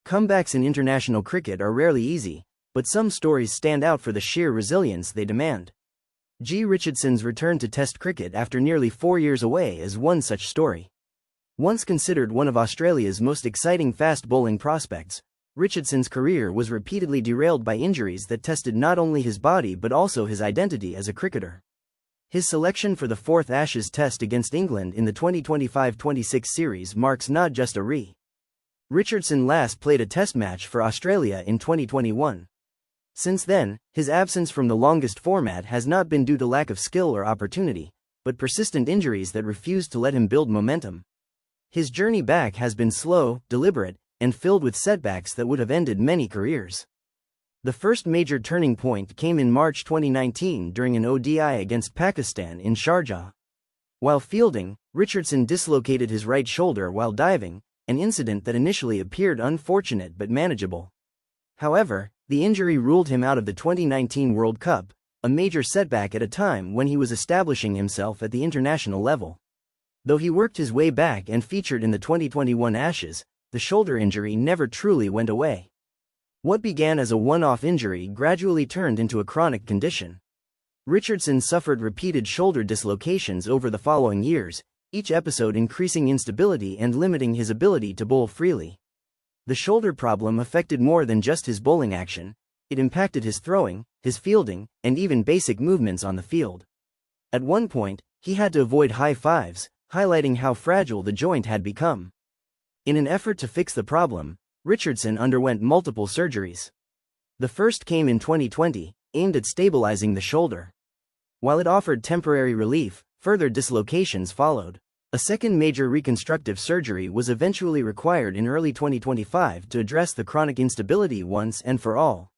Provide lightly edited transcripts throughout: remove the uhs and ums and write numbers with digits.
Comebacks in international cricket are rarely easy, but some stories stand out for the sheer resilience they demand. Jhye Richardson's return to Test cricket after nearly 4 years away is one such story. Once considered one of Australia's most exciting fast bowling prospects, Richardson's career was repeatedly derailed by injuries that tested not only his body but also his identity as a cricketer. His selection for the 4th Ashes Test against England in the 2025-26 series marks not just a Richardson last played a Test match for Australia in 2021. Since then, his absence from the longest format has not been due to lack of skill or opportunity, but persistent injuries that refused to let him build momentum. His journey back has been slow, deliberate, and filled with setbacks that would have ended many careers. The first major turning point came in March 2019 during an ODI against Pakistan in Sharjah. While fielding, Richardson dislocated his right shoulder while diving, an incident that initially appeared unfortunate but manageable. However, the injury ruled him out of the 2019 World Cup, a major setback at a time when he was establishing himself at the international level. Though he worked his way back and featured in the 2021 Ashes, the shoulder injury never truly went away. What began as a one-off injury gradually turned into a chronic condition. Richardson suffered repeated shoulder dislocations over the following years, each episode increasing instability and limiting his ability to bowl freely. The shoulder problem affected more than just his bowling action, it impacted his throwing, his fielding, and even basic movements on the field. At one point, he had to avoid high fives, highlighting how fragile the joint had become. In an effort to fix the problem, Richardson underwent multiple surgeries. The first came in 2020, aimed at stabilizing the shoulder. While it offered temporary relief, further dislocations followed. A second major reconstructive surgery was eventually required in early 2025 to address the chronic instability once and for all.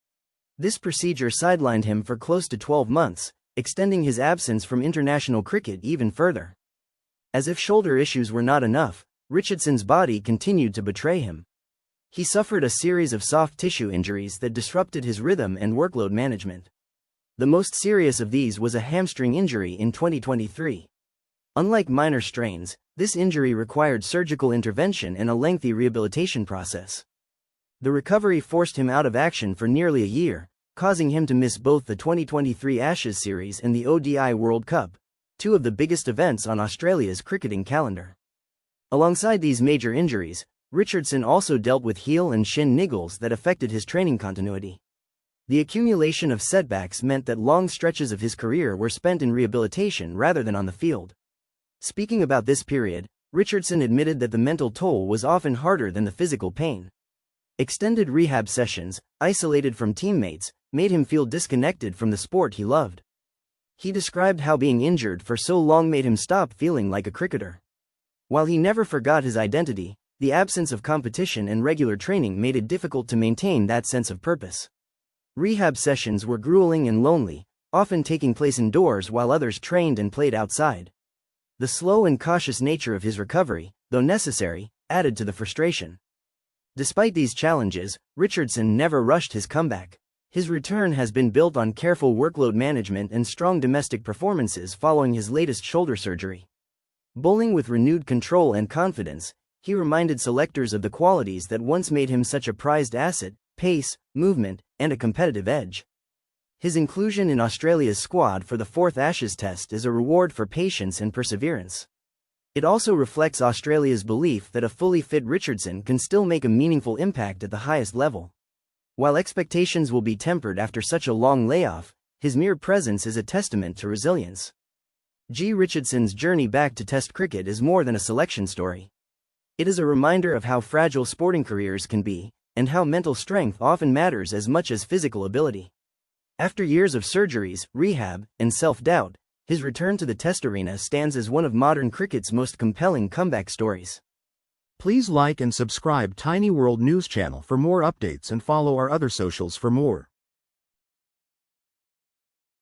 This procedure sidelined him for close to 12 months, extending his absence from international cricket even further. As if shoulder issues were not enough, Richardson's body continued to betray him. He suffered a series of soft tissue injuries that disrupted his rhythm and workload management. The most serious of these was a hamstring injury in 2023. Unlike minor strains, this injury required surgical intervention and a lengthy rehabilitation process. The recovery forced him out of action for nearly a year, causing him to miss both the 2023 Ashes series and the ODI World Cup, two of the biggest events on Australia's cricketing calendar. Alongside these major injuries, Richardson also dealt with heel and shin niggles that affected his training continuity. The accumulation of setbacks meant that long stretches of his career were spent in rehabilitation rather than on the field. Speaking about this period, Richardson admitted that the mental toll was often harder than the physical pain. Extended rehab sessions, isolated from teammates, made him feel disconnected from the sport he loved. He described how being injured for so long made him stop feeling like a cricketer. While he never forgot his identity, the absence of competition and regular training made it difficult to maintain that sense of purpose. Rehab sessions were grueling and lonely, often taking place indoors while others trained and played outside. The slow and cautious nature of his recovery, though necessary, added to the frustration. Despite these challenges, Richardson never rushed his comeback. His return has been built on careful workload management and strong domestic performances following his latest shoulder surgery. Bowling with renewed control and confidence, he reminded selectors of the qualities that once made him such a prized asset: pace, movement, and a competitive edge. His inclusion in Australia's squad for the 4th Ashes Test is a reward for patience and perseverance. It also reflects Australia's belief that a fully fit Richardson can still make a meaningful impact at the highest level. While expectations will be tempered after such a long layoff, his mere presence is a testament to resilience. Jhye Richardson's journey back to Test cricket is more than a selection story. It is a reminder of how fragile sporting careers can be, and how mental strength often matters as much as physical ability. After years of surgeries, rehab, and self-doubt, his return to the Test arena stands as one of modern cricket's most compelling comeback stories. Please like and subscribe Tiny World News Channel for more updates and follow our other socials for more.